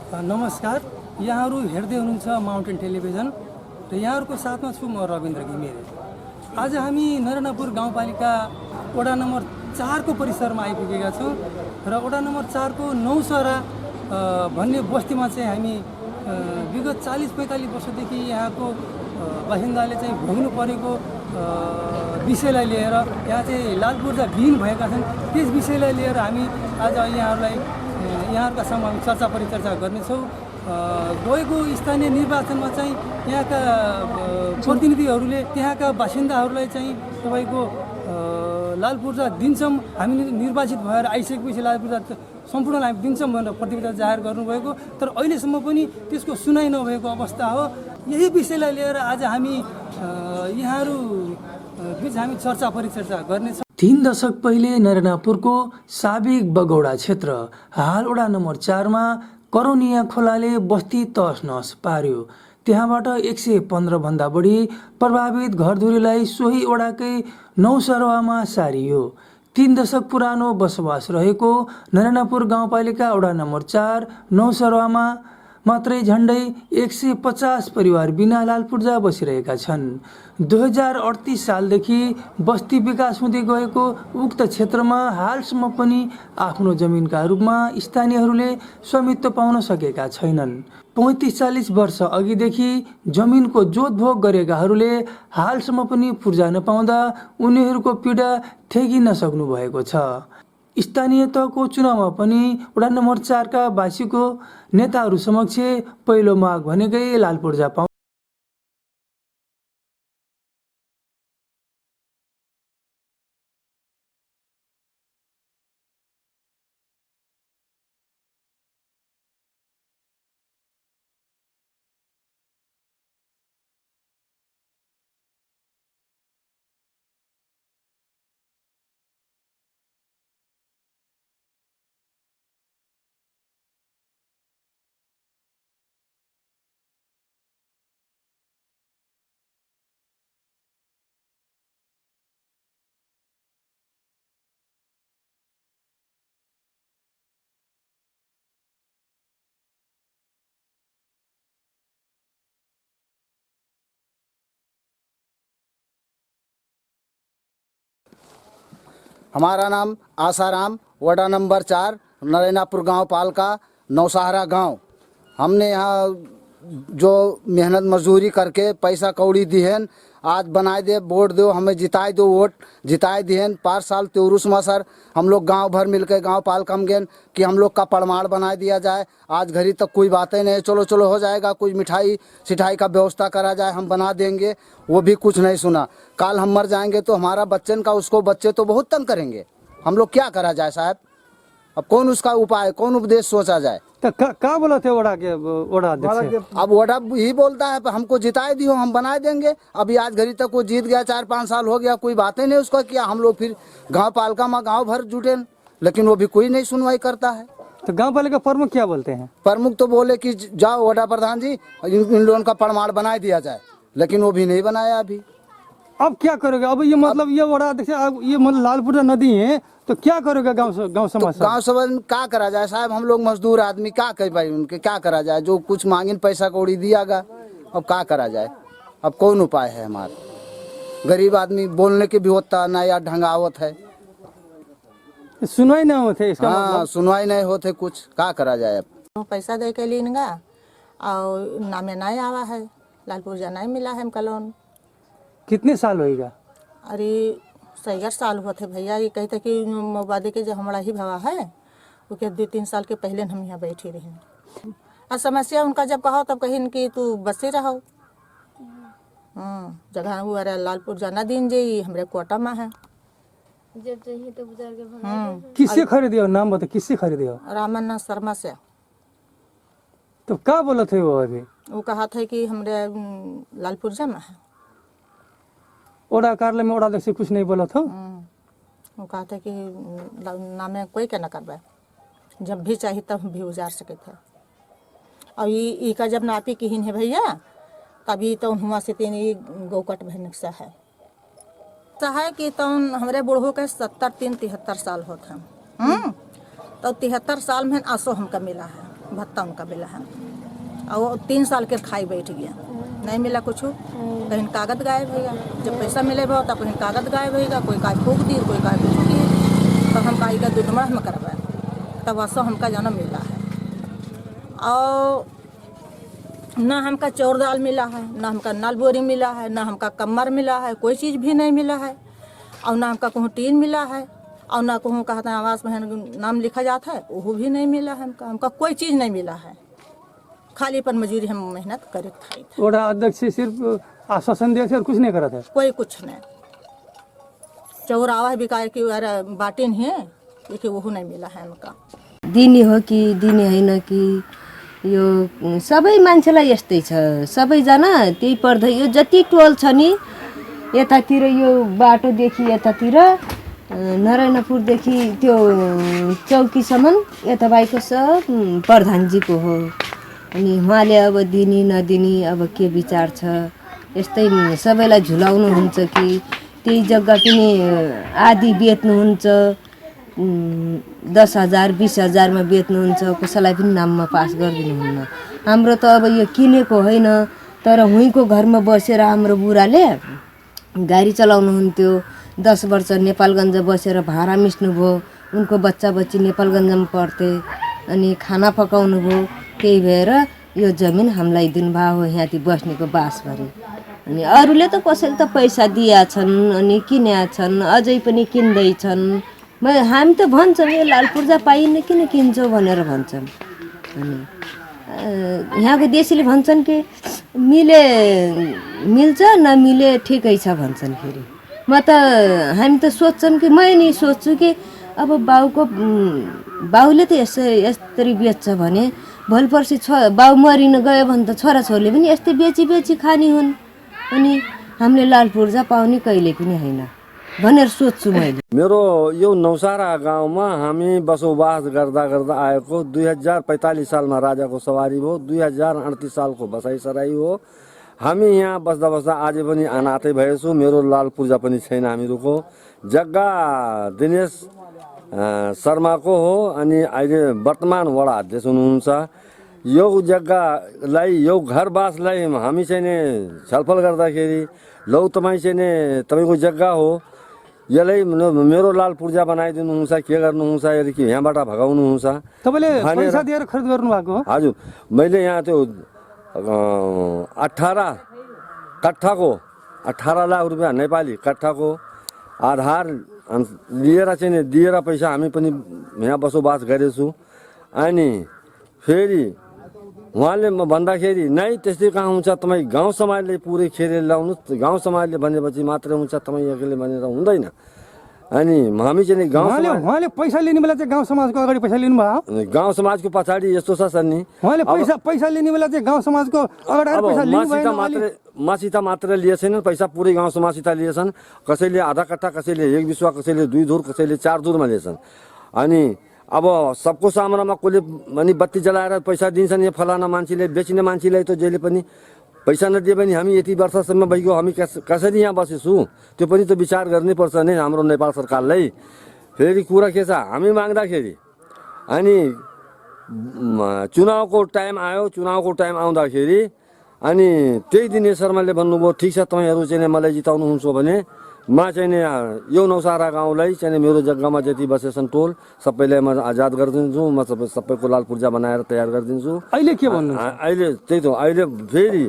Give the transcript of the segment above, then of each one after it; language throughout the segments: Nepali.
नमस्कार, यहाँहरू हेर्दै हुनुहुन्छ माउन्टेन टेलिभिजन र यहाँहरूको साथमा छु म रविन्द्र घिमिरे। आज हामी नरेनापुर गाउँपालिका वडा नम्बर 4 को परिसरमा आइपुगेका छौँ र वडा नम्बर 4 को नौसरा भन्ने बस्तीमा चाहिँ हामी विगत 40-45 वर्षदेखि यहाँको बासिन्दाले चाहिँ भोग्नु परेको विषयलाई लिएर यहाँ चाहिँ लाल पूर्जा विहीन भएका छन्, त्यस विषयलाई लिएर हामी आज यहाँहरूका सामु हामी चर्चा परिचर्चा गर्नेछौँ। गएको स्थानीय निर्वाचनमा चाहिँ यहाँका प्रतिनिधिहरूले त्यहाँका बासिन्दाहरूलाई चाहिँ तपाईँको लाल पूर्जा दिन्छौँ, हामी निर्वाचित भएर आइसकेपछि लाल पूर्जा सम्पूर्णलाई हामी दिन्छौँ भनेर प्रतिबद्धता जाहेर गर्नुभएको, तर अहिलेसम्म पनि त्यसको सुनाइ नभएको अवस्था हो। यही विषयलाई लिएर आज हामी यहाँहरू बिच हामी चर्चा परिचर्चा गर्नेछौँ। 3 दशक पहिले नरेनापुरको साबिक बगौडा क्षेत्र हाल वडा नम्बर 4 मा करोनिया खोलाले बस्ती तहस नहस पार्यो। त्यहाँबाट 115 भन्दा बढी प्रभावित घरधुरीलाई सोही वडाकै नौसरवामा सारियो। 3 दशक पुरानो बसोबास रहेको नरेनापुर गाउँपालिका वडा नम्बर 4 नौसरवामा मात्रै झन्डै 150 परिवार बिना लाल पूर्जा बसिरहेका छन्। 2038 सालदेखि बस्ती विकास हुँदै गएको उक्त क्षेत्रमा हालसम्म पनि आफ्नो जमिनका रूपमा स्थानीयहरूले स्वामित्व पाउन सकेका छैनन्। 35-40 वर्ष अघिदेखि जमिनको जोतभोग गरेकाहरूले हालसम्म पनि पूर्जा नपाउँदा उनीहरूको पीडा ठेगिन सक्नु भएको छ। स्थानीय तहको चुनावमा पनि वडा नम्बर 4 का वासीको नेताहरू समक्ष पहिलो माग भनेकै लाल पूर्जा पाउनु। हमारा नाम आसाराम, वडा नंबर 4 नरेनापुर गांव पालिका नौसहारा गांव। हमने यहाँ जो मेहनत मजदूरी करके पैसा कौड़ी दिहन, आज बनाए दे वोट दो, हमें जिताए दो, वोट जिताए दिहन। 5 साल त्योरुस में सर हम लोग गांव भर मिलकर गांव पालिका में गए कि हम लोग का प्रमाण बना दिया जाए। आज घड़ी तक कोई बातें नहीं, चलो चलो हो जाएगा, कुछ मिठाई सिठाई का व्यवस्था करा जाए, हम बना देंगे, वो भी कुछ नहीं सुना। काल हम मर जाएंगे तो हमारा बच्चन का उसको बच्चे तो बहुत तंग करेंगे, हम लोग क्या करा जाए साहब? अब कौन उसका उपाय, कौन उपदेश सोचा जाए? तो क्या बोला थे वडा अध्यक्ष? अब वडा ही बोलता है हमको जिताए दियो, हम बना देंगे। अभी आज घड़ी तक वो जीत गया, 4-5 साल हो गया, कोई बातें नहीं उसका किया। हम लोग फिर गांव पालिका में गांव भर जुटे, लेकिन वो भी कोई नहीं सुनवाई करता है। तो गांव पालिका प्रमुख क्या बोलते हैं? प्रमुख तो बोले कि जाओ वडा प्रधान जी, इन लोगों का प्रमाण बना दिया जाए, लेकिन वो भी नहीं बनाया अभी। अब क्या करोगे? अब ये मतलब ये वडा अध्यक्ष ये मतलब लाल पूर्जा नदी है तो क्या करोगे? गांव समाज गांव समाज में क्या करा जाए साहब? हम लोग मजदूर आदमी क्या कर भाई, उनके क्या करा जाए? जो कुछ मांगिन पैसा कौड़ी दियागा, अब क्या करा जाए? अब कौन उपाय है हमारा? गरीब आदमी बोलने के भी होता ना, या ढंगावत है, सुनवाई नहीं होते इसका हाँ, सुनवाई नहीं होते, कुछ क्या करा जाए? अब पैसा दे के लीनगा और नामे नहीं आवा है, लाल पूर्जा नहीं मिला है हमका लोन। कितने साल होएगा? अरे 6 साल हुआ थे भैया। ये कहते कि मोबादी के जो हमारा ही भवा है वो के 2-3 साल के पहले हम यहाँ बैठी रही। और समस्या उनका जब कहो तब कहीं कि तू बसे रहो, जगह वो अरे लाल पूर्जा न दिन जी हमरे कोटा में है। जब चाहिए तो बुझा के किससे खरीदे हो? नाम बता, किससे खरीदे हो? रामन्ना शर्मा से। तो क्या बोला थे वो? अभी वो कहा था कि हमरे लाल पूर्जा में है। ओडा कार्यालय में ओडा अध्यक्ष कुछ नहीं बोला था? वो कहा था कि नामे कोई क्या न करवाए, जब भी चाहिए तब भी उजार सके थे। और ये का जब नापी किहिन है भैया, तभी तो हुआ से तीन गौकट भरने सा है कि तो हमारे बूढ़ों के 73-73 साल होते हैं। तो 73 साल में आंसू हमका मिला है। भत्ता उनका मिला है। और वो 3 साल के खाई बैठ गया, नहीं मिला कुछ। कहीं कागज गायब होगा, जब पैसा मिलेगा तब कहीं कागज गायब होगा, कोई का फूक दी, कोई का कुछ दी। तब हम का 2 नंबर में करवाए, तब वैसा हमका जन्म मिला है। और ना हमका चौर दाल मिला है, ना हमका नल बोरी मिला है, ना हमका कमर मिला है, कोई चीज़ भी नहीं मिला है। और ना हमका कहूँ टीन मिला है, और ना कहूँ कहते हैं आवास में नाम लिखा जाता है, वो भी नहीं मिला है। हमका कोई चीज़ नहीं मिला है, खाली पर मजूरी हम मेहनत करे खाई थे। वोड़ा अध्यक्ष सिर्फ आश्वासन दिए थे और कुछ नहीं करा था। कोई कुछ नहीं, चौरावा बिका कि अरे बाटिन है कि वो नहीं मिला है हमका। दिने हो कि दिने होइन कि यो सबै मान्छेलाई यस्तै छ, सबैजना त्यही पर्दै। यो जति टोल छ नि यतातिर, यो बाटोदेखि यतातिर नारायणपुरदेखि त्यो चौकीसम्म यता बाहेक सब प्रधानजीको हो। अनि उहाँले अब दिने नदिने अब के विचार छ, यस्तै सबैलाई झुलाउनुहुन्छ कि त्यही जग्गा पनि आधी बेच्नुहुन्छ, 10,000 20,000मा बेच्नुहुन्छ, कसैलाई पनि नाममा पास गरिदिनुहुन्न। हाम्रो त अब यो किनेको होइन, तर हुँको घरमा बसेर हाम्रो बुढाले गाडी चलाउनुहुन्थ्यो, 10 वर्ष नेपालगञ्ज बसेर भाडा मिच्नुभयो, उनको बच्चा बच्ची नेपालगञ्जमा पढ्थे, अनि खाना पकाउनु भयो। त्यही भएर यो जमिन हामीलाई दिनुभयो हो, यहाँ बस्नेको बासभरि। अनि अरूले त कसैले त पैसा दिया छन्, अनि किन्या छन्, अझै पनि किन्दैछन्। हामी त भन्छौँ यो लाल पूर्जा पाइन्न किन किन्छौ भनेर भन्छौँ। अनि यहाँको देशीले भन्छन् कि मिल्छ नमिले ठिकै छ भन्छन्। फेरि म त हामी त सोच्छौँ कि मै नि सोच्छु कि अब बाउले त यसरी बेच्छ भने भोलि पर्सि बाउ मरिन गयो भने त छोराछोरीले पनि यस्तै बेची खाने हुन्, अनि हामीले लाल पूर्जा पाउने कहिले पनि होइन भनेर सोच्छु मैले। मेरो यो नौसारा गाउँमा हामी बसोबास गर्दा गर्दा आएको 2045 सालमा राजाको सवारी भयो, 2038 सालको बसाइसराई हो। हामी यहाँ बस्दा बस्दा आज पनि अनाथै भएछु। मेरो लाल पूर्जा पनि छैन। हामीहरूको जग्गा दिनेश शर्माको हो, अनि अहिले वर्तमान वडा अध्यक्ष हुनुहुन्छ। यो जग्गालाई, यो घरवासलाई हामी चाहिँ नि छलफल गर्दाखेरि लौ तपाईँ चाहिँ नि तपाईँको जग्गा हो, यसलाई मेरो लाल पूर्जा बनाइदिनुहुन्छ, के गर्नुहुन्छ, यदि कि यहाँबाट भगाउनुहुन्छ। तपाईँले पैसा दिएर खरिद गर्नुभएको हो? हजुर, मैले यहाँ त्यो 18 कट्ठाको 18 लाख रुपियाँ नेपाली कट्ठाको आधार लिएर चाहिँ नि दिएर पैसा हामी पनि यहाँ बसोबास गरेछु। अनि फेरि उहाँले म भन्दाखेरि नै त्यस्तै कहाँ हुन्छ, तपाईँ गाउँ समाजले पुरै खेरेर ल्याउनुहोस्, गाउँ समाजले भनेपछि मात्रै हुन्छ, तपाईँ एक्लै भनेर हुँदैन। अनि हामी चाहिँ उहाँले पैसा लिने बेला चाहिँ गाउँ समाजको अगाडि पैसा लिनुभयो? गाउँ समाजको पछाडि यस्तो छ सर नि, उहाँले पैसा लिने बेला चाहिँ गाउँ समाजको अगाडि पैसा लिनुभयो? मसित मात्र लिएछन् पैसा, पुरै गाउँ समाजसित लिएछन्। कसैले आधा कट्ठा, कसैले 1 बिस्वा, कसैले 2 धुर, कसैले 4 धुरमा लिएछन्। अनि अब सबको सामनामा कसले अनि बत्ती जलाएर पैसा दिन्छन्। यो फलाना मान्छेले, बेच्ने मान्छेलाई त जहिले पनि पैसा नदिए पनि हामी यति वर्षसम्म भइगयो, हामी कसरी यहाँ बसेछु त्यो पनि त विचार गर्नै पर्छ नि हाम्रो नेपाल सरकारलाई। फेरि कुरा के छ, हामी माग्दाखेरि अनि चुनावको टाइम आयो, चुनावको टाइम आउँदाखेरि अनि त्यही दिनेश शर्माले भन्नुभयो, ठिक छ तपाईँहरू चाहिँ मलाई जिताउनुहुन्छ भने म चाहिँ नि यो नौसारा गाउँलाई चाहिँ मेरो जग्गामा जति बसेछन् टोल सबैलाई म आजाद गरिदिन्छु, म सबैको लाल पूर्जा बनाएर तयार गरिदिन्छु। अहिले के भन्नु? अहिले त्यही त, अहिले फेरि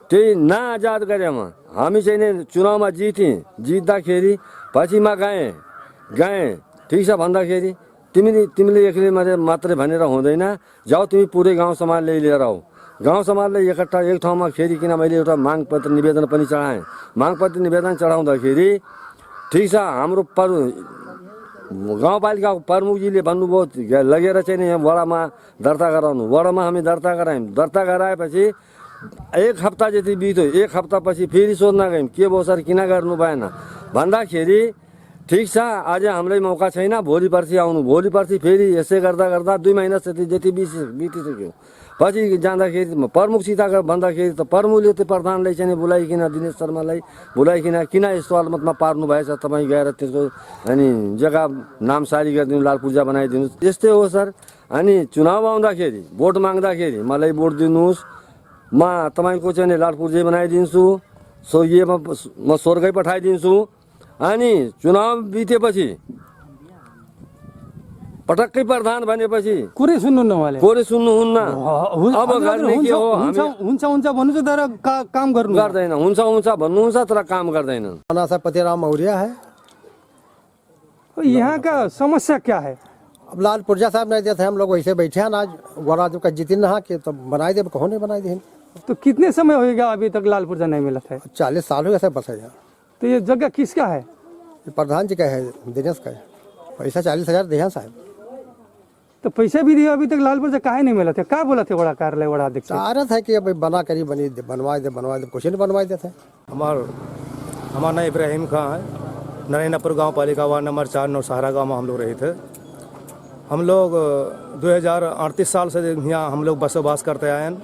त्यही नआजाद गरेमा हामी चाहिँ नि चुनावमा जित्दाखेरि पछिमा गएँ ठिक छ भन्दाखेरि तिमीले एक्लै मात्रै भनेर हुँदैन, जाऊ तिमी पुरै गाउँ समाजले लिएर आऊ। गाउँ समाजलाई एकट्ठा एक ठाउँमा खेरिकन मैले एउटा माग पत्र निवेदन पनि चढाएँ। माग पत्र निवेदन चढाउँदाखेरि ठिक छ हाम्रो गाउँपालिकाको प्रमुखजीले भन्नुभयो लगेर चाहिँ यहाँ वडामा दर्ता गराउनु। वडामा हामी दर्ता गरायौँ। दर्ता गराएपछि 1 हप्ता जति बित्यो। 1 हप्तापछि फेरि सोध्न गयौँ के भयो सर किन गर्नु भएन भन्दाखेरि ठिक छ आज हामीलाई मौका छैन, भोलि पर्सि आउनु। भोलि पर्सि फेरि यसै गर्दा गर्दा 2 महिना जति बितिसक्यो। पछि जाँदाखेरि प्रमुखसित भन्दाखेरि त प्रमुखले त्यो प्रधानलाई चाहिँ बोलाइकन दिनेश शर्मालाई बोलाइकन किन यस्तो हालतमा पार्नु भएछ तपाईँ गएर त्यसको अनि जग्गा नाम सारी गरिदिनु, लाल पूर्जा बनाइदिनु। यस्तै हो सर, अनि चुनाव आउँदाखेरि भोट माग्दाखेरि मलाई भोट दिनुहोस्, म तपाईँको चाहिँ लालपुर्जे बनाइदिन्छु, स्वर्गीयमा म स्वर्गै पठाइदिन्छु। अनि चुनाव बितेपछि पटक्कै प्रधान भनेपछि कुरै सुन्नुहुन्न उहाँले। कोरे सुन्नुहुन्न। अब हजुर, गर्ने के हो? हुन्छ हुन्छ हुन्छ भन्नु चाहिँ तर काम गर्नु गर्दैन। हुन्छ हुन्छ भन्नुहुन्छ तर काम गर्दैनन्। सा पतिराम मौर्य है। यहाँ का समस्या क्या है? अब लाल पुर्जा साहब नहीं देते, हम लोग वैसे बैठे हैं ना, आज गोरा जो का जितिन रहा कि तो बनाए दे, कहो नहीं बनाए दे। तो कितने समय होगा अभी तक लाल पुर्जा नहीं मिला था? 40 साल हो गए सर बस यहाँ। तो ये जगह किसका है? ये प्रधान जी का है, दिनेश का है। पैसा 40,000 दिया साहब। तो पैसा भी दिया, अभी तक लाल पुर्जा काहे नहीं मिला था? क्या बोला थे बड़ा कार्यालय बड़ा अध्यक्ष? चाह रहा था कि अब बना करी बनी बनवाए दे, कुछ नहीं बनवाए देते। हमारा नाम इब्राहिम खां है। नरेनापुर गांव पालिका वार्ड नंबर 4 नौसहारा गांव में हम लोग रहे थे। हम लोग 2038 साल से यहाँ हम लोग बसोबास करते आए हैं।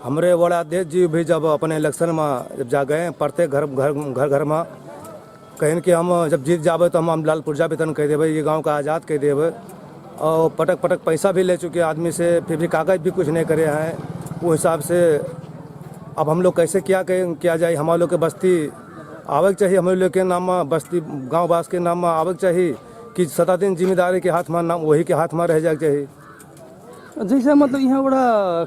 हमारे वार्ड अध्यक्ष जी भी जब अपने इलेक्शन में जब जा गए, प्रत्येक घर में कहें कि हम जब जीत जावे तो हम लाल पुर्जा वेतन कह देवे, ये गांव का आज़ाद कह देवे। और पटक पैसा भी ले चुके आदमी से, फिर भी कागज़ भी कुछ नहीं करे हैं। वो हिसाब से अब हम लोग कैसे किया जाए? हमारे लोग के बस्ती आवे के चाहिए, हमारे लोग के नाम में बस्ती गाँव वास के नाम में आवे के चाहिए कि 7 दिन जिम्मेदारी के हाथ में नाम वही के हाथ में रह जाए चाहिए। जैसे मतलब यहाँ बड़ा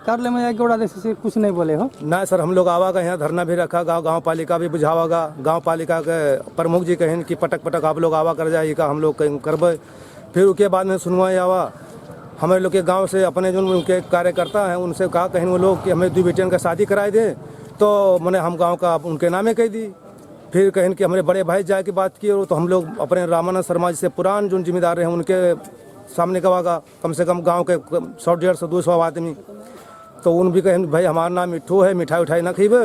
कार्यालय में जाके बड़ा से कुछ नहीं बोले हो? ना सर, हम लोग आवागा यहाँ धरना भी रखा, गांव पालिका भी बुझावागा। गांव पालिका के प्रमुख जी कहें कि पटक आप लोग आवा कर जाइएगा, हम लोग करबे। फिर उसके बाद में सुनवाई आवा। हमारे लोग के गांव से अपने जो उनके कार्यकर्ता हैं उनसे कहा कहीं वो लोग कि हमें 2 बेटियों का शादी कराए दें, तो मैंने हम गांव का उनके नामे कह दी। फिर कहें कि हमारे बड़े भाई जाए की बात की, तो हम लोग अपने रामानंद शर्मा जी से पुरान जो जिम्मेदार हैं उनके सामने गवागा, कम से कम गांव के 100-150-200 आदमी। तो उन भी कहें भाई हमारा नाम मिठू है, मिठाई उठाई ना खीबे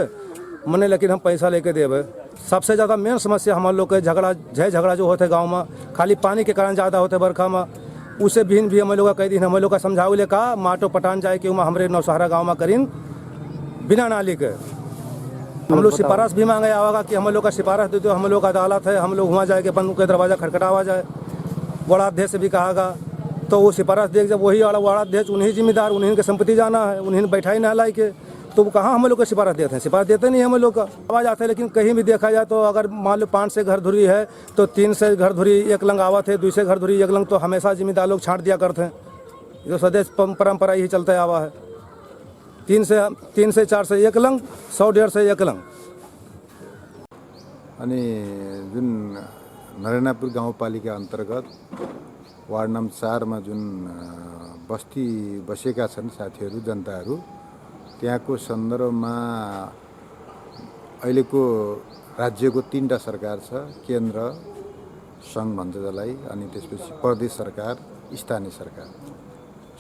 मने, लेकिन हम पैसा लेके देवे। सबसे ज़्यादा मेन समस्या हमारे लोग के झगड़ा जो होते गांव में, खाली पानी के कारण ज़्यादा होते बरखा में। उससे भी हम लोग का कई दिन हम लोग का समझावे ले कहा माटो पटान जाए कि हमारे नौसहारा गाँव में करीन बिना नाली के। हम लोग सिफारिश भी मांगे आवागा कि हम लोग का सिफारिश दे दो, हम लोग का अदालत है, हम लोग वहाँ जाए के अपन के दरवाज़ा खटखटावा जाए। वार्ड अध्यक्ष से भी कहागा, तो वो सिफारिश देख जब वही वार्ड अध्यक्ष उन्हीं जिम्मेदार, उन्हीं के संपत्ति जाना है, उन्हीं बैठाई ना लाई के, तो कहाँ हम लोग को सिफारिश देते हैं? सिफारिश देते नहीं हम लोग का। आवाज़ आते हैं, लेकिन कहीं भी देखा जाए तो अगर मान लो 5 से घर धुरी है तो 3 से घर धुरी 1 लंग आवत है, 2 से घर धुरी 1 लंग, तो हमेशा जिम्मेदार लोग छाँट दिया करते हैं। जो सदैव परंपरा ही चलता आवा है। 3 से 4 से 1 लंग, 100-150 से 1 लंग। अनि जुन नरेनापुर गाउँपालिका अन्तर्गत वार्ड नम्बर 4 मा जुन बस्ती बसेका छन् साथीहरू, जनताहरू, त्यहाँको सन्दर्भमा अहिलेको राज्यको 3टा सरकार छ, केन्द्र सङ्घ भन्छ जसलाई, अनि त्यसपछि प्रदेश सरकार, स्थानीय सरकार।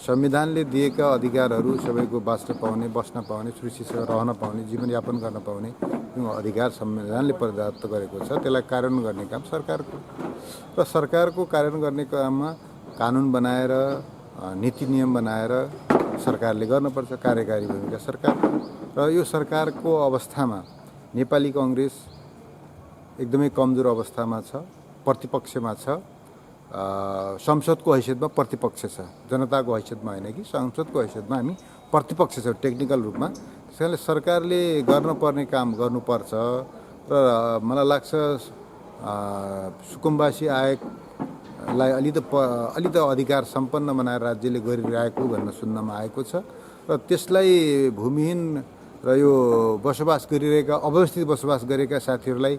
संविधानले दिएका अधिकारहरू सबैको बाँच्न पाउने, बस्न पाउने, सुरक्षित रहन पाउने, जीवनयापन गर्न पाउने जुन अधिकार संविधानले प्रदत्त गरेको छ त्यसलाई कार्यान्वयन गर्ने काम सरकारको र सरकारको कार्यान्वयन गर्ने काममा कानुन बनाएर, नीति नियम बनाएर सरकारले गर्नुपर्छ। कार्यकारी भूमिका सरकारको र यो सरकारको अवस्थामा नेपाली कांग्रेस एकदमै कमजोर अवस्थामा छ, प्रतिपक्षमा छ। संसदको हैसियतमा प्रतिपक्ष छ, जनताको हैसियतमा होइन कि संसदको हैसियतमा हामी प्रतिपक्ष छ टेक्निकल रूपमा। त्यसैले सरकारले गर्नुपर्ने काम गर्नुपर्छ र मलाई लाग्छ सुकुम्बासी आयोगलाई अलि त अधिकार सम्पन्न बनाएर राज्यले गरिरहेको भन्न सुन्नमा आएको छ र त्यसलाई भूमिहीन र यो बसोबास गरिरहेका अव्यवस्थित बसोबास गरेका साथीहरूलाई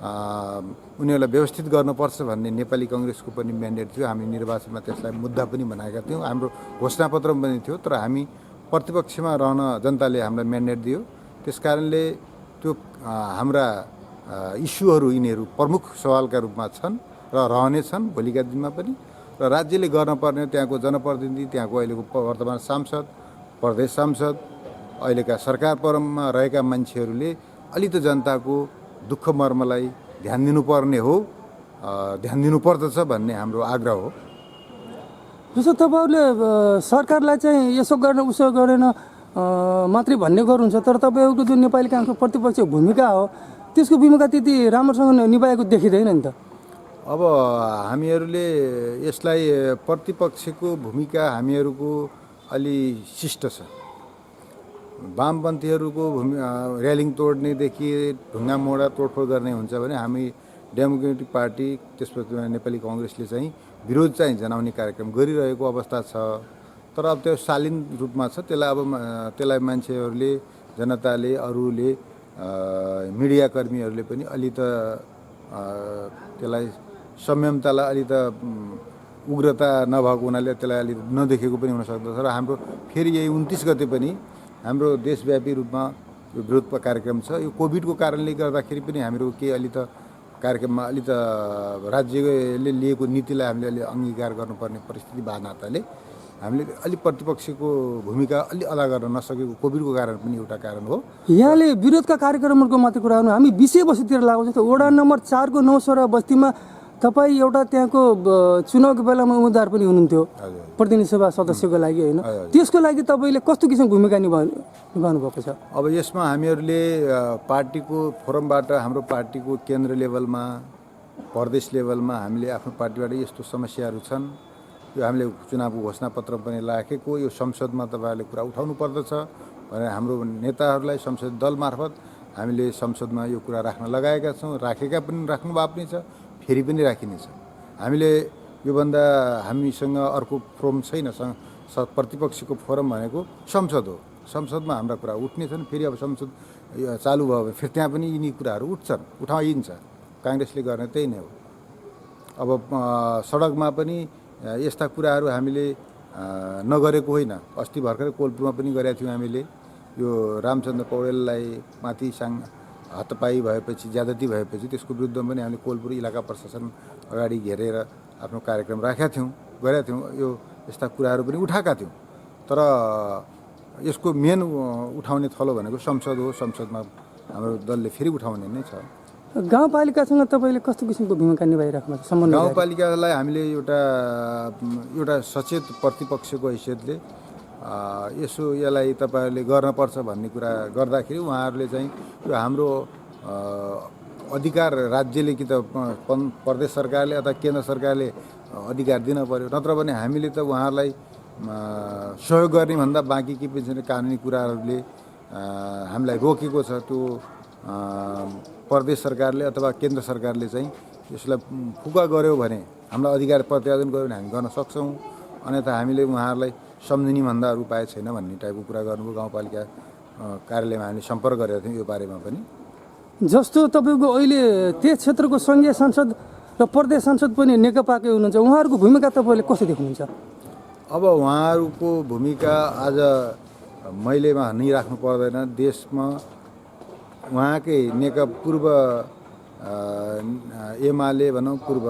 उनीहरूलाई व्यवस्थित गर्नुपर्छ भन्ने नेपाली कांग्रेसको पनि म्यान्डेट थियो। हामी निर्वाचनमा त्यसलाई मुद्दा पनि बनाएका थियौँ, हाम्रो घोषणापत्र पनि थियो, तर हामी प्रतिपक्षमा रहन जनताले हामीलाई म्यान्डेट दियो। त्यसकारणले त्यो हाम्रा इस्युहरू यिनीहरू प्रमुख सवालका रूपमा छन् र रहनेछन् भोलिका दिनमा पनि। र राज्यले गर्नुपर्ने त्यहाँको जनप्रतिनिधि, त्यहाँको अहिलेको वर्तमान सांसद, प्रदेश सांसद, अहिलेका सरकार परमा रहेका मान्छेहरूले अलि त जनताको दुःख मर्मलाई ध्यान दिनुपर्ने हो, ध्यान दिनुपर्दछ भन्ने हाम्रो आग्रह हो। जस्तो तपाईँहरूले सरकारलाई चाहिँ यसो गर्न उसो गरेन मात्रै भन्ने गर्नुहुन्छ, तर तपाईँहरूको जुन नेपाली कांग्रेसको प्रतिपक्ष भूमिका हो त्यसको भूमिका त्यति राम्रोसँग निभाएको देखिँदैन नि त। अब हामीहरूले यसलाई प्रतिपक्षको भूमिका हामीहरूको अलि शिष्ट छ। वामपन्थीहरूको रेलिङ तोड्नेदेखि ढुङ्गा मोडा तोडफोड गर्ने हुन्छ भने हामी डेमोक्रेटिक पार्टी त्यसपछि नेपाली कङ्ग्रेसले चाहिँ विरोध चाहिँ जनाउने कार्यक्रम गरिरहेको अवस्था छ। तर अब त्यो शालीन रूपमा छ। त्यसलाई मान्छेहरूले, जनताले, अरूले, मिडियाकर्मीहरूले पनि अलि त त्यसलाई संयमतालाई अलि त उग्रता नभएको हुनाले त्यसलाई अलि नदेखेको पनि हुनसक्दछ। र हाम्रो फेरि यही 29 गते पनि हाम्रो देशव्यापी रूपमा यो विरोध कार्यक्रम छ। यो कोभिडको कारणले गर्दाखेरि पनि हाम्रो के अलि त कार्यक्रममा अलि त राज्यले लिएको नीतिलाई हामीले अलि अङ्गीकार गर्नुपर्ने परिस्थिति भएको नाताले हामीले अलि प्रतिपक्षको भूमिका अलि अदा गर्न नसकेको कोभिडको कारण पनि एउटा कारण हो। यहाँले विरोधका कार्यक्रमहरूको मात्रै कुरा गर्नु, हामी विषयवस्तुतिर लागौँ। जस्तो वडा नम्बर 4 को नौसरा बस्तीमा तपाईँ एउटा त्यहाँको चुनावको बेलामा उम्मेदवार पनि हुनुहुन्थ्यो प्रतिनिधि सभा सदस्यको लागि, होइन? त्यसको लागि तपाईँले कस्तो किसिमको भूमिका निभाउनु भएको छ? अब यसमा हामीहरूले पार्टीको फोरमबाट, हाम्रो पार्टीको केन्द्र लेभलमा, प्रदेश लेभलमा हामीले आफ्नो पार्टीबाट यस्तो समस्याहरू छन्, यो हामीले चुनावको घोषणापत्र पनि राखेको, यो संसदमा तपाईँहरूले कुरा उठाउनु पर्दछ भनेर हाम्रो नेताहरूलाई संसदीय दल मार्फत हामीले संसदमा यो कुरा राख्न लगाएका छौँ। राखेका पनि, राख्नु भएको पनि छ, फेरि पनि राखिनेछ। हामीले योभन्दा हामीसँग अर्को फोरम छैन। प्रतिपक्षको फोरम भनेको संसद हो। संसदमा हाम्रा कुरा उठ्नेछन्। फेरि अब संसद चालु भयो भने फेरि त्यहाँ पनि यिनी कुराहरू उठ्छन्, उठाइन्छ। काङ्ग्रेसले गर्ने त्यही नै हो। अब सडकमा पनि यस्ता कुराहरू हामीले नगरेको होइन। अस्ति भर्खरै कोलपुरमा पनि गरेका थियौँ हामीले। यो रामचन्द्र पौडेललाई माथि हातपाई भएपछि, ज्यादती भएपछि त्यसको विरुद्धमा पनि हामीले कोलपुर इलाका प्रशासन अगाडि घेरेर आफ्नो कार्यक्रम राखेका थियौँ, गरेका थियौँ। यो यस्ता कुराहरू पनि उठाएका थियौँ। तर यसको मेन उठाउने थलो भनेको संसद हो। संसदमा हाम्रो दलले फेरि उठाउने नै छ। गाउँपालिकासँग तपाईँले कस्तो किसिमको भूमिका निभाइराख्नु भएको छ? गाउँपालिकालाई हामीले एउटा सचेत प्रतिपक्षको हैसियतले यसो यसलाई तपाईँहरूले गर्नुपर्छ भन्ने कुरा गर्दाखेरि उहाँहरूले चाहिँ यो हाम्रो अधिकार राज्यले कि त प्रदेश सरकारले अथवा केन्द्र सरकारले अधिकार दिन पर्यो, नत्र भने हामीले त उहाँहरूलाई सहयोग गर्ने भन्दा बाँकी के पनि छैन। कानुनी कुराहरूले हामीलाई रोकेको छ। त्यो प्रदेश सरकारले अथवा केन्द्र सरकारले चाहिँ यसलाई फुका गर्यो भने, हामीलाई अधिकार प्रत्यायोजन गर्यो भने हामी गर्न सक्छौँ। अन्यथा हामीले उहाँहरूलाई सम्झिने भन्दा अरू उपाय छैन भन्ने टाइपको कुरा गर्नुभयो। गाउँपालिका कार्यालयमा हामीले सम्पर्क गरेका थियौँ यो बारेमा पनि। जस्तो तपाईँको अहिले त्यस क्षेत्रको सङ्घीय सांसद र प्रदेश सांसद पनि नेकपाकै हुनुहुन्छ, उहाँहरूको भूमिका तपाईँले कसरी देख्नुहुन्छ? अब उहाँहरूको भूमिका आज मैले भनिराख्नु पर्दैन। देशमा उहाँकै पूर्व एमाले भनौँ, पूर्व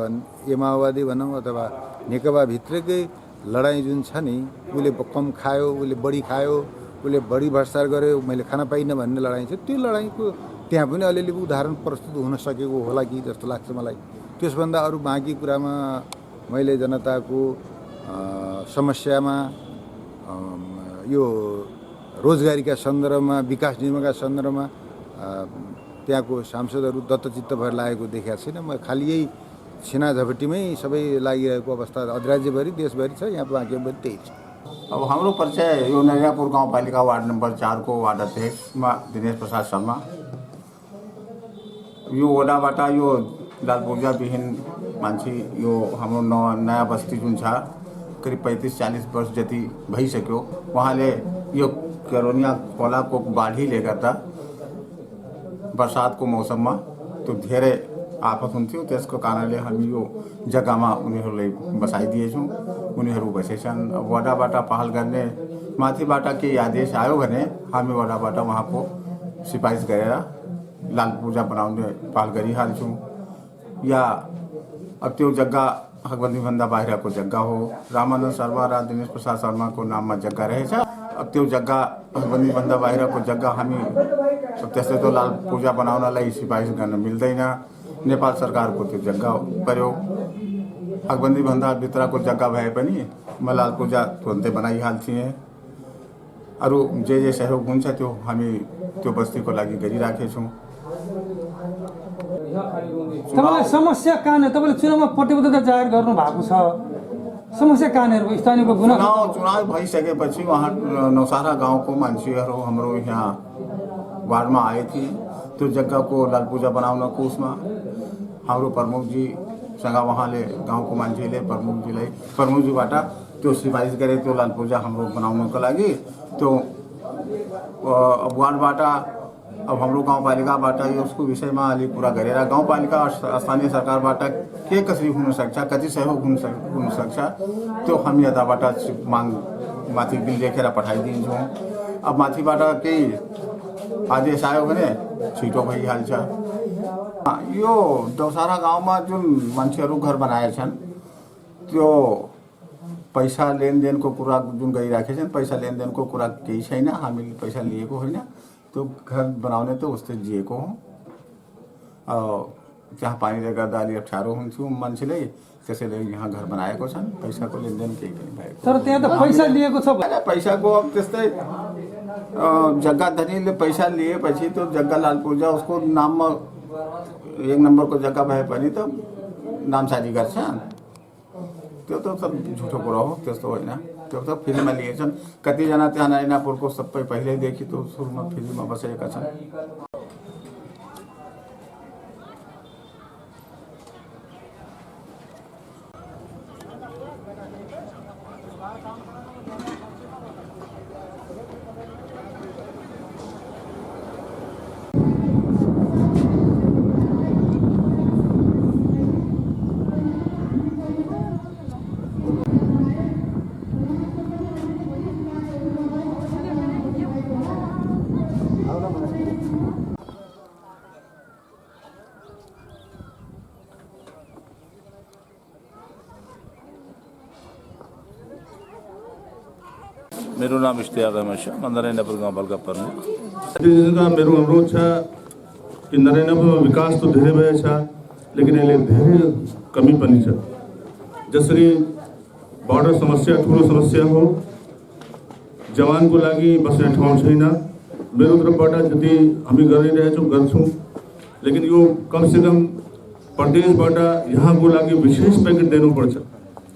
माओवादी भनौँ, अथवा नेकपाभित्रकै लडाइँ जुन छ नि, उसले कम खायो, उसले बढी खायो, उसले बढी भ्रष्टाचार गर्यो, मैले खान पाइनँ भन्ने लडाइँ छ। त्यो लडाइँको त्यहाँ पनि अलिअलि उदाहरण प्रस्तुत हुन सकेको होला कि जस्तो लाग्छ मलाई। त्यसभन्दा अरू बाँकी कुरामा मैले जनताको समस्यामा, यो रोजगारीका सन्दर्भमा, विकास निर्माणका सन्दर्भमा त्यहाँको सांसदहरू दत्तचित्त भएर लागेको देखेको छैन। म खालि यही सेना झपटीमै सबै लागिरहेको अवस्था अधिराज्यभरि, देशभरि छ। यहाँ बाँकीमा पनि त्यही छ। अब हाम्रो परिचय यो नैनापुर गाउँपालिका वार्ड नम्बर 4 को वार्ड अध्यक्षमा दिनेश प्रसाद शर्मा। यो वडाबाट यो लालपूर्जा विहीन मान्छे, यो हाम्रो नयाँ बस्ती जुन छ करिब 35-40 वर्ष जति भइसक्यो। उहाँले यो केरोनिया खोलाको बाढीले गर्दा बर्सातको मौसममा त्यो धेरै आफत हुन्थ्यो। त्यसको कारणले हामी यो जग्गामा उनीहरूलाई बसाइदिएछौँ। उनीहरू बसेछन्। अब वडाबाट पहल गर्ने, माथिबाट केही आदेश आयो भने हामी वडाबाट उहाँको सिफारिस गरेर लालपूर्जा बनाउने पहल गरिहाल्छौँ। या अब त्यो जग्गा हकबन्दीभन्दा बाहिरको जग्गा हो। रामानन्द शर्मा र दिनेश प्रसाद शर्माको नाममा जग्गा रहेछ। अब त्यो जग्गा हकबन्दीभन्दा बाहिरको जग्गा हामी त्यसै त लालपूर्जा बनाउनलाई सिफारिस गर्न मिल्दैन। नेपाल सरकारको त्यो जग्गा पर्यो। हकबन्दीभन्दा भित्रको जग्गा भए पनि म लालपूर्जा तुरन्तै बनाइहाल्थेँ। अरू जे सहयोग हुन्छ त्यो हामी त्यो बस्तीको लागि गरिराखेछौँ। तपाईँलाई समस्या कहाँनिर तपाईँले चुनावमा प्रतिबद्धता जाहेर गर्नु भएको छ समस्या कहाँनिर हो स्थानीयको गुनासो चुनाव भइसकेपछि वहाँ नौसारा गाउँको मान्छेहरू हाम्रो यहाँ वार्डमा आए थिए त्यो जग्गाको लाल पूजा बनाउनको उसमा हाम्रो प्रमुखजीसँग उहाँले गाउँको मान्छेले प्रमुखजीबाट त्यो सिफारिस गरे त्यो लाल पूजा हाम्रो बनाउनको लागि त्यो वार्डबाट अब हाम्रो गाउँपालिकाबाट यसको विषयमा अलिक कुरा गरेर गाउँपालिका स्थानीय सरकारबाट के कसरी हुनसक्छ कति सहयोग हुनसक्छ त्यो हामी यताबाट माग माथि बिल लेखेर पठाइदिन्छौँ। अब माथिबाट केही आदेश आयो भने छिटो भइहाल्छ। यो दौसारा गाउँमा जुन मान्छेहरू घर बनाएछन् त्यो पैसा लेनदेनको कुरा जुन गरिराखेका छन् पैसा लेनदेनको कुरा केही छैन। हामीले पैसा लिएको होइन त्यो घर बनाउने त उस्तै जिएको हो। त्यहाँ पानीले गर्दा अलि अप्ठ्यारो हुन्थ्यो मान्छेले त्यसैले यहाँ घर बनाएको छन् पैसाको लेनदेन केही पनि भएको तर त्यहाँ त पैसा लिएको छ पैसाको अब त्यस्तै जग्गा धनीले पैसा लिएपछि त्यो जग्गा लाल पूजा उसको नाममा 1 नम्बरको जग्गा भए पनि त नामसारी गर्छ त्यो त सब झुटो कुरा हो। त्यस्तो होइन त्यो त फ्रीमा लिएछन्। कतिजना त्यहाँ नैनापुरको सबै पहिल्यैदेखि त्यो सुरुमा फ्रीमा बसेका छन्। मेरो नाम इश्तियाक अहमद शाह म नरैनापुर गाउँपालिका प्रमुख। मेरो अनुरोध छ कि नरैनापुरमा विकास तो धेरै भएछ लेकिन यसले धेरै कमी पनि छ। जसरी बर्डर समस्या ठुलो समस्या हो, जवानको लागि बस्ने ठाउँ छैन। मेरो तर्फबाट जति हामी गरिरहेछौँ गर्छौँ लेकिन यो कमसेकम प्रदेशबाट यहाँको लागि विशेष पैकेट दिनुपर्छ।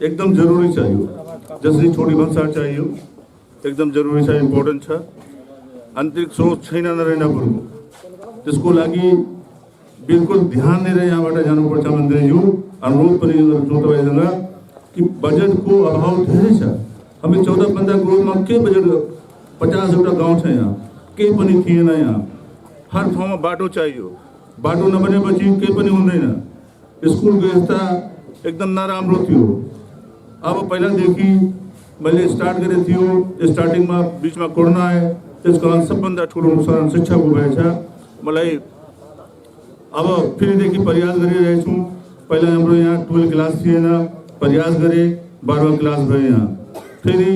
एकदम जरुरी छ यो। जसरी छोटी भन्सार चाहियो एकदम जरुरी छ, इम्पोर्टेन्ट छ। आन्तरिक सोच छैन नरैनापुरको, त्यसको लागि बिल्कुल ध्यान दिएर यहाँबाट जानुपर्छ। मन्त्रीज्यू अनुरोध पनि गर्छु तपाईँसँग कि बजेटको अभाव धेरै छ। हामी 14-15 करोडमा के बजेट 50वटा गाउँ छ यहाँ, केही पनि थिएन। यहाँ हर ठाउँमा बाटो चाहियो, बाटो नबनेपछि केही पनि हुँदैन। स्कुलको व्यवस्था एकदम नराम्रो थियो। अब पहिलादेखि मैले स्टार्ट गरेको थियो, स्टार्टिङमा बिचमा कोरोना आयो, त्यसको कारण सबभन्दा ठुलो नुकसान शिक्षाको भएछ। मलाई अब फेरिदेखि प्रयास गरिरहेछु। पहिला हाम्रो यहाँ 12 क्लास थिएन, प्रयास गरेँ 12वां क्लास भयो यहाँ। फेरि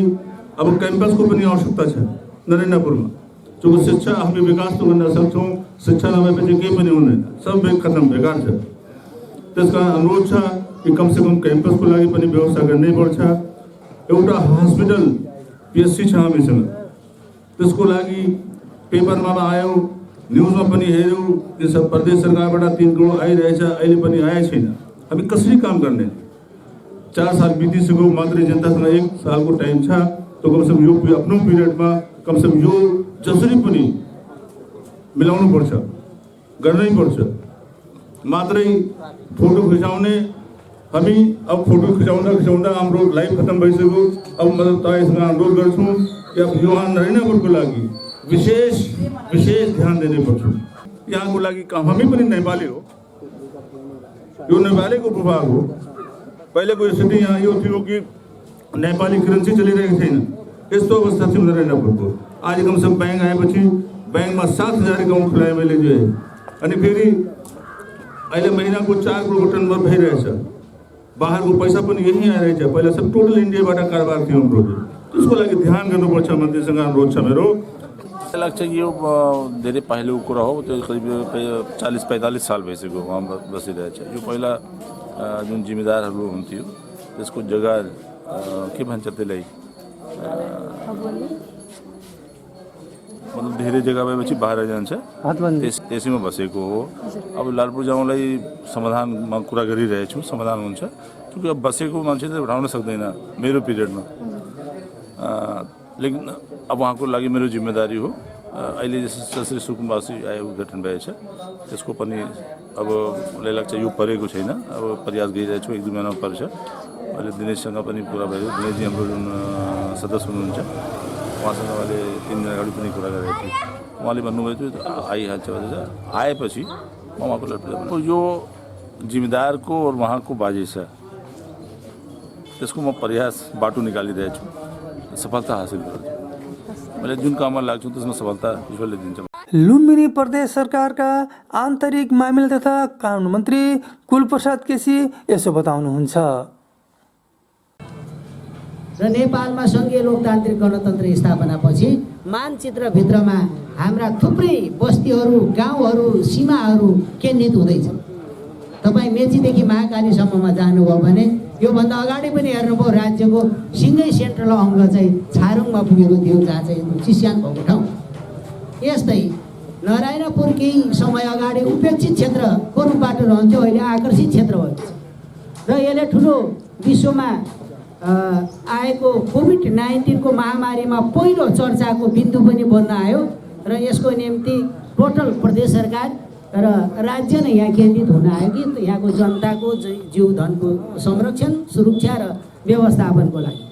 अब क्याम्पसको पनि आवश्यकता छ नरैनापुरमा। जो शिक्षा हामी विकास तो गर्न सक्छौँ, शिक्षा नभएपछि केही पनि हुँदैन, सब खत्म बेकार छ। त्यसका अनुरोध छ कि कमसेकम क्याम्पसको लागि पनि व्यवस्था गर्नै पर्छ। एउटा हस्पिटल पिएचसी छ हामीसँग, त्यसको लागि पेपरमा आयो, न्युजमा पनि हेऱ्यौँ कि सब प्रदेश सरकारबाट 3 करोड आइरहेछ, अहिले पनि आएको छैन। हामी कसरी काम गर्ने? 4 साल बितिसक्यो, मात्रै जनतासँग 1 सालको टाइम छ। तो कमसेकम यो आफ्नो पिरियडमा कमसेकम यो जसरी पनि मिलाउनु पर्छ, गर्नै पर्छ। मात्रै फोटो खिचाउने हामी अब फोटो खिचाउँदा हाम्रो लाइफ खत्म भइसक्यो। अब म तपाईँसँग अनुरोध गर्छु कि अब यहाँ नरैनापुरको लागि विशेष ध्यान दिनै पर्छ। यहाँको लागि हामी पनि नेपाली हो, यो नेपालीको भूभाग हो। पहिलेको स्थिति यहाँ यो थियो कि नेपाली करेन्सी चलिरहेको छैन, यस्तो अवस्था थियो नरैनापुरको। आज कमसेकम ब्याङ्क आएपछि ब्याङ्कमा 7,000 अकाउन्ट खुलाएँ मैले जो। अनि फेरि अहिले महिनाको 4 करोड टर्नओभर भइरहेछ। बाहरको पैसा पनि यही आइरहेछ। पहिला सब टोटल इन्डियाबाट कारोबार थियो हाम्रो। त्यसको लागि ध्यान गर्नुपर्छ, मन्त्रीसँग अनुरोध छ मेरो। लाग्छ यो धेरै पहिलेको कुरा हो, त्यो करिब 40-45 साल भइसक्यो वहाँ बसिरहेछ। यो पहिला जुन जिम्मेदारहरू हुन्थ्यो त्यसको जग्गा के भन्छ त्यसलाई मतलब धेरै जग्गा भएपछि बाहिर जान्छ त्यसैमा बसेको हो। अब लालपुर्जाउँलाई समाधानमा कुरा गरिरहेछु, समाधान हुन्छ क्योंकि अब बसेको मान्छे त उठाउन सक्दैन मेरो पिरियडमा, लेकिन अब उहाँको लागि मेरो जिम्मेदारी हो। अहिले जसरी सुकुम्बासी आयोग गठन भएछ त्यसको पनि अब मलाई लाग्छ यो परेको छैन, अब प्रयास गरिरहेको छु, 1-2 महिना पर्छ। अहिले दिनेशसँग पनि कुरा भयो, दिनेशजी हाम्रो जुन सदस्य हुनुहुन्छ उहाँसँग मैले 3 दिन अगाडि पनि कुरा गरेको थिएँ। उहाँले भन्नुभयो थियो आइहाल्छ भनेर, आएपछि म उहाँको लटपुर्जा यो जिम्मेदारको और उहाँको बाजे छ, त्यसको म प्रयास बाटो निकालिरहेको छु, सफलता हासिल गर्छु। मैले जुन काममा लाग्छु त्यसमा सफलता ईश्वरले दिन्छ। लुम्बिनी प्रदेश सरकारका आन्तरिक मामिला तथा कानुन मन्त्री कुलप्रसाद केसी यसो बताउनुहुन्छ। र नेपालमा सङ्घीय लोकतान्त्रिक गणतन्त्र स्थापनापछि मानचित्रभित्रमा हाम्रा थुप्रै बस्तीहरू, गाउँहरू, सीमाहरू केन्द्रित हुँदैछ। तपाईँ मेचीदेखि महाकालीसम्ममा जानुभयो भने योभन्दा अगाडि पनि हेर्नुभयो राज्यको सिङ्गै सेन्ट्रल अङ्ग चाहिँ छारुङमा पुगेको थियो, जहाँ चाहिँ चिस्यान भएको ठाउँ। यस्तै नारायणपुर केही समय अगाडि उपेक्षित क्षेत्रको रूपबाट रहन्थ्यो, अहिले आकर्षित क्षेत्र भएको छ। र यसले ठुलो विश्वमा आएको कोभिड-19 को महामारीमा पहिलो चर्चाको बिन्दु पनि बन्न आयो र यसको निम्ति टोटल प्रदेश सरकार र राज्य नै यहाँ केन्द्रित हुन आयो कि यहाँको जनताको जीवधनको संरक्षण, सुरक्षा र व्यवस्थापनको लागि।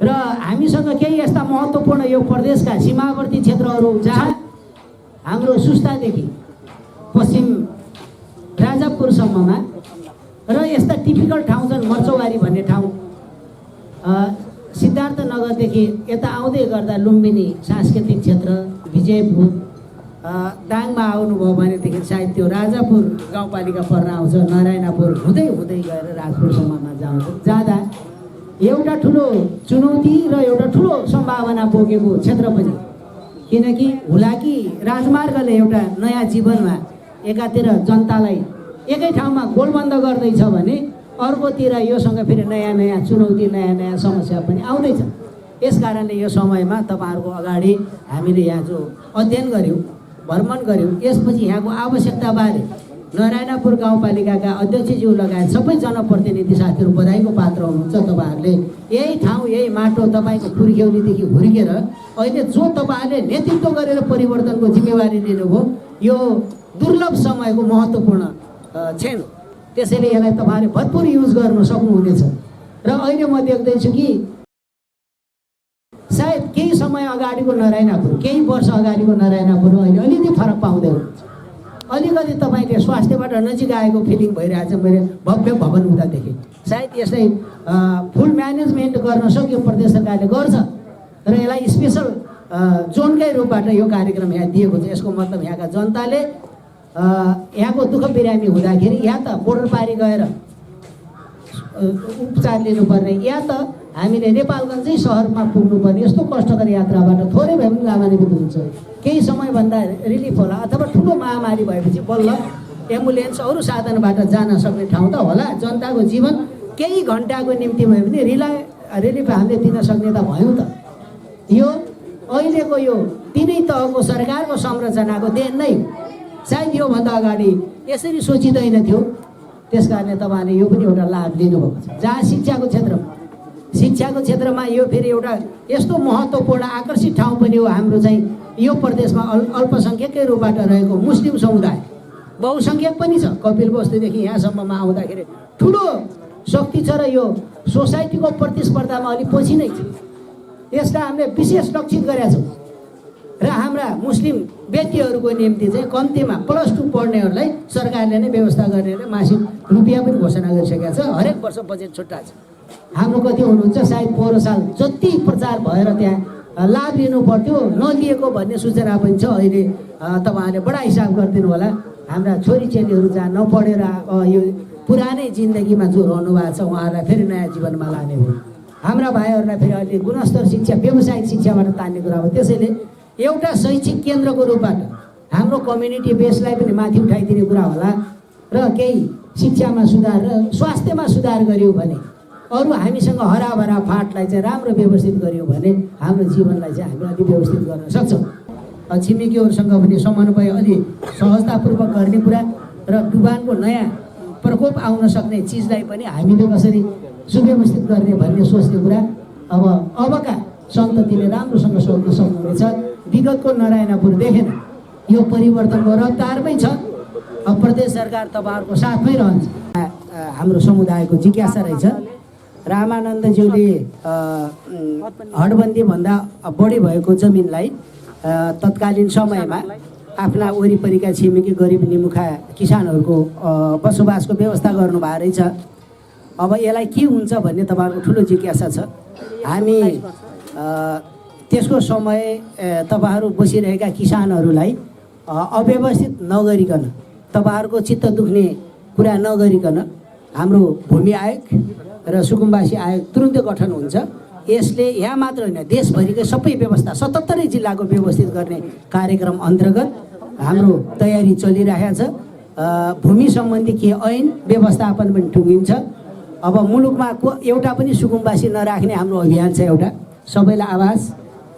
र हामीसँग केही यस्ता महत्त्वपूर्ण यो प्रदेशका सीमावर्ती क्षेत्रहरू जहाँ हाम्रो सुस्तादेखि पश्चिम राजापुरसम्ममा र यस्ता टिपिकल ठाउँ छन्, मर्चौवारी भन्ने ठाउँ, सिद्धार्थनगरदेखि यता आउँदै गर्दा लुम्बिनी सांस्कृतिक क्षेत्र, विजयपुर, दाङमा आउनुभयो भनेदेखि सायद त्यो राजापुर गाउँपालिका पर्न आउँछ, नारायणपुर हुँदै हुँदै गएर राजपुरसम्ममा जाँदा एउटा ठुलो चुनौती र एउटा ठुलो सम्भावना बोकेको क्षेत्र पनि, किनकि हुलाकी राजमार्गले एउटा नयाँ जीवनमा एकातिर जनतालाई एकै ठाउँमा गोलबन्द गर्दैछ भने अर्कोतिर योसँग फेरि नयाँ नयाँ चुनौती, नयाँ नयाँ समस्या पनि आउँदैछ। यस कारणले यो समयमा तपाईँहरूको अगाडि हामीले यहाँ जो अध्ययन गऱ्यौँ, भ्रमण गऱ्यौँ, यसपछि यहाँको आवश्यकताबारे नारायणपुर गाउँपालिकाका अध्यक्षज्यू लगायत सबै जनप्रतिनिधि साथीहरू बधाईको पात्र हुनुहुन्छ। तपाईँहरूले यही ठाउँ, यही माटो तपाईँको पुर्ख्यौलीदेखि हुर्केर अहिले जो तपाईँहरूले नेतृत्व गरेर परिवर्तनको जिम्मेवारी लिनुभयो, यो दुर्लभ समयको महत्त्वपूर्ण क्षण, त्यसैले यसलाई तपाईँहरूले भरपुर युज गर्न सक्नुहुनेछ। र अहिले म देख्दैछु कि सायद केही समय अगाडिको नारायणपुर, केही वर्ष अगाडिको नारायणपुर अहिले अलिकति फरक पाउँदै हुनुहुन्छ। अलिकति तपाईँले स्वास्थ्यबाट नजिक आएको फिलिङ भइरहेछ। मैले भव्य भवन हुँदा देखेँ। सायद यसलाई फुल म्यानेजमेन्ट गर्न सक्यो, प्रदेश सरकारले गर्छ र यसलाई स्पेसल जोनकै रूपबाट यो कार्यक्रम यहाँ दिएको छ। यसको मतलब यहाँका जनताले यहाँको दुःख बिरामी हुँदाखेरि या त बोर्डर पारी गएर उपचार लिनुपर्ने, या त हामीले नेपालगञ्जै सहरमा पुग्नुपर्ने, यस्तो कष्टकर यात्राबाट थोरै भए पनि लाभान्वित हुन्छ। केही समयभन्दा रिलिफ होला, अथवा ठुलो महामारी भएपछि बल्ल एम्बुलेन्स अरू साधनबाट जान सक्ने ठाउँ त होला। जनताको जीवन केही घन्टाको निम्ति भए पनि रिलिफ हामीले दिन सक्ने त भयौँ त। यो अहिलेको यो तिनै तहको सरकारको संरचनाको देन नै सायद योभन्दा अगाडि यसरी सोचिँदैन थियो। त्यस कारणले तपाईँले यो पनि एउटा लाभ लिनुभएको छ। जहाँ शिक्षाको क्षेत्रमा यो फेरि एउटा यस्तो महत्त्वपूर्ण आकर्षित ठाउँ पनि हो हाम्रो चाहिँ यो प्रदेशमा अल्पसङ्ख्यकै रूपबाट रहेको मुस्लिम समुदाय बहुसङ्ख्यक पनि छ। कपिलवस्तुदेखि यहाँसम्ममा आउँदाखेरि ठुलो शक्ति छ र यो सोसाइटीको प्रतिस्पर्धामा अलिक पछि नै छ। यसलाई हामीले विशेष लक्षित गरेका छौँ र हाम्रा मुस्लिम व्यक्तिहरूको निम्ति चाहिँ कम्तीमा +2 पढ्नेहरूलाई सरकारले नै व्यवस्था गरेर मासिक रुपियाँ पनि घोषणा गरिसकेको छ। हरेक वर्ष बजेट छुट्टा छ। हाम्रो कति हुनुहुन्छ, सायद पोहोर साल जति प्रचार भएर त्यहाँ लाभ लिनु पर्थ्यो नलिएको भन्ने सूचना पनि छ। अहिले तपाईँहरूले बडा हिसाब गरिदिनु होला। हाम्रा छोरीचेलीहरू जहाँ नपढेर यो पुरानै जिन्दगीमा जो रहनु भएको छ उहाँहरूलाई फेरि नयाँ जीवनमा लाने हो। हाम्रा भाइहरूलाई फेरि अहिले गुणस्तर शिक्षा, व्यावसायिक शिक्षाबाट तान्ने कुरा हो। त्यसैले एउटा शैक्षिक केन्द्रको रूपबाट हाम्रो कम्युनिटी बेसलाई पनि माथि उठाइदिने कुरा होला र केही शिक्षामा सुधार र स्वास्थ्यमा सुधार गर्यो भने अरू हामीसँग हराभरा फाँटलाई चाहिँ राम्रो व्यवस्थित गऱ्यौँ भने हाम्रो जीवनलाई चाहिँ हामी अलि व्यवस्थित गर्न सक्छौँ। छिमेकीहरूसँग पनि समन्वय अलि सहजतापूर्वक गर्ने कुरा र डुबानको नयाँ प्रकोप आउन सक्ने चिजलाई पनि हामीले कसरी सुव्यवस्थित गर्ने भन्ने सोच्ने कुरा अबका सन्ततिले राम्रोसँग सोच्न सक्नुहुनेछ। विगतको नारायणपुर देखेन, यो परिवर्तनको रफ्तारमै छ। अब प्रदेश सरकार तपाईँहरूको साथमै रहन्छ। हाम्रो समुदायको जिज्ञासा रहेछ, रामानन्दज्यूले हडबन्दीभन्दा बढी भएको जमिनलाई तत्कालीन समयमा आफ्ना वरिपरिका छिमेकी गरिब निमुखा किसानहरूको बसोबासको व्यवस्था गर्नुभएको रहेछ। अब यसलाई के हुन्छ भन्ने तपाईँहरूको ठुलो जिज्ञासा छ। हामी त्यसको समय तपाईँहरू बसिरहेका किसानहरूलाई अव्यवस्थित नगरिकन, तपाईँहरूको चित्त दुख्ने कुरा नगरिकन हाम्रो भूमि आयोग र सुकुम्बासी आयोग तुरुन्तै गठन हुन्छ। यसले यहाँ मात्र होइन, देशभरिकै सबै व्यवस्था 77 जिल्लाको व्यवस्थित गर्ने कार्यक्रम अन्तर्गत हाम्रो तयारी चलिरहेको छ। भूमि सम्बन्धी के ऐन व्यवस्थापन पनि टुङ्गिन्छ। अब मुलुकमा एउटा पनि सुकुम्बासी नराख्ने हाम्रो अभियान छ। एउटा सबैलाई आवास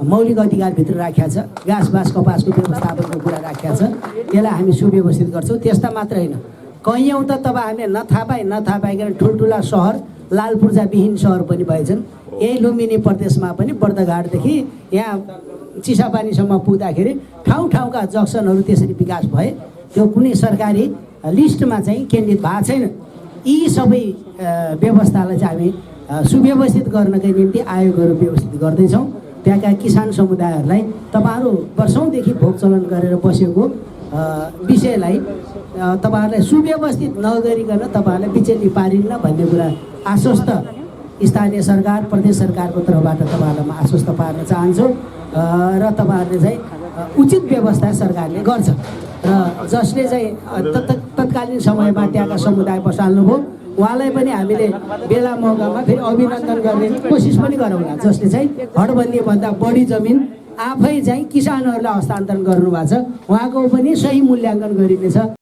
मौलिक अधिकारभित्र राखेको छ। घाँस बाँस कपासको व्यवस्थापनको कुरा राखेको छ। यसलाई हामी सुव्यवस्थित गर्छौँ। त्यस्ता मात्र होइन, कैयौँ त हामीले नथाहा पाइकन ठुल्ठुला सहर लाल पूर्जाविहीन सहर पनि भएछन्। यही लुम्बिनी प्रदेशमा पनि बर्दघाटदेखि यहाँ चिसापानीसम्म पुग्दाखेरि ठाउँका जक्सनहरू त्यसरी विकास भए। त्यो कुनै सरकारी लिस्टमा चाहिँ केन्द्रित भएको छैन। यी सबै व्यवस्थालाई चाहिँ हामी सुव्यवस्थित गर्नकै निम्ति आयोगहरू व्यवस्थित गर्दैछौँ। त्यहाँका किसान समुदायहरूलाई तपाईँहरू वर्षौँदेखि भोग चलन गरेर बसेको विषयलाई तपाईँहरूलाई सुव्यवस्थित नगरिकन तपाईँहरूलाई बिचेली पारिन्न भन्ने कुरा आश्वस्त स्थानीय सरकार प्रदेश सरकारको तर्फबाट तपाईँहरूलाई म आश्वस्त पार्न चाहन्छु। र तपाईँहरूले चाहिँ उचित व्यवस्था सरकारले गर्छ र जसले चाहिँ तत्कालीन समयमा त्यहाँका समुदाय बसाल्नुभयो उहाँलाई पनि हामीले बेला मौकामा फेरि अभिनन्दन गर्ने कोसिस पनि गरौँला। जसले चाहिँ हडबन्दीभन्दा बढी जमिन आफै चाहिँ किसानहरूलाई हस्तान्तरण गर्नुभएको छ, उहाँको पनि सही मूल्याङ्कन गरिनेछ।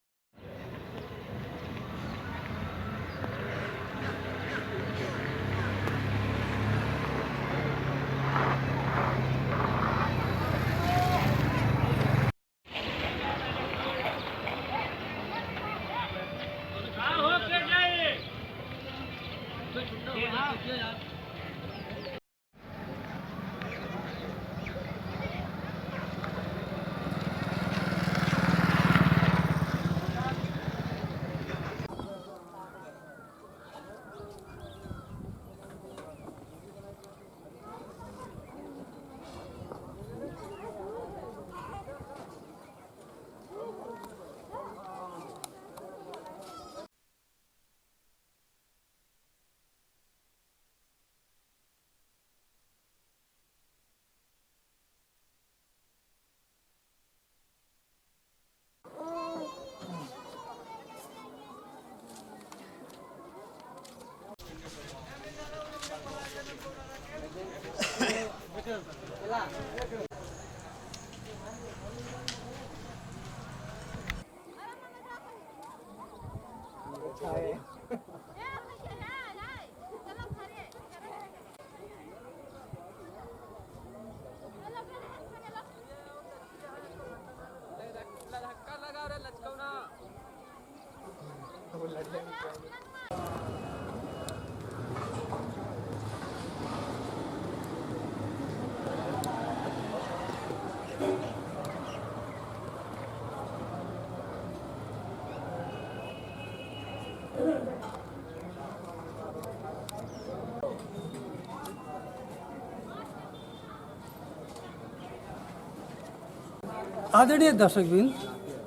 आदरणीय दर्शकबिन,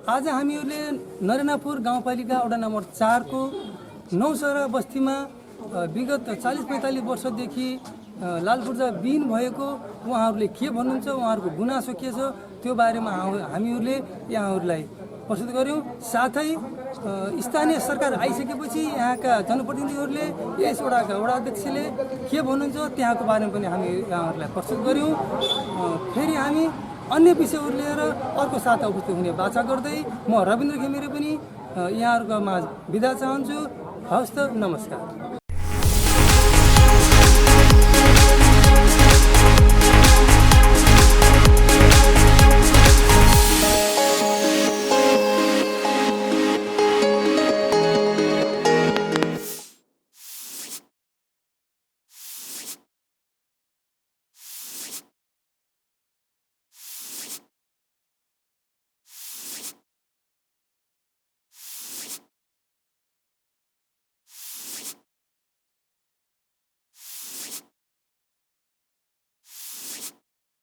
आज हामीहरूले नरेनापुर गाउँपालिका वडा नम्बर 4 को नौसरा बस्तीमा विगत 40-45 वर्षदेखि लाल पूर्जा विहीन भएको उहाँहरूले के भन्नुहुन्छ, उहाँहरूको गुनासो के छ, त्यो बारेमा हामीहरूले यहाँहरूलाई प्रस्तुत गर्यौँ। साथै स्थानीय सरकार आइसकेपछि यहाँका जनप्रतिनिधिहरूले यस वडाका वडाध्यक्षले के भन्नुहुन्छ त्यहाँको बारेमा पनि हामी यहाँहरूलाई प्रस्तुत गर्यौँ। फेरि हामी अन्य विषयहरू लिएर अर्को साता उपस्थित हुने बाचा गर्दै म रविन्द्र घिमिरे पनि यहाँहरूको माझ बिदा चाहन्छु। हवस् त, नमस्कार।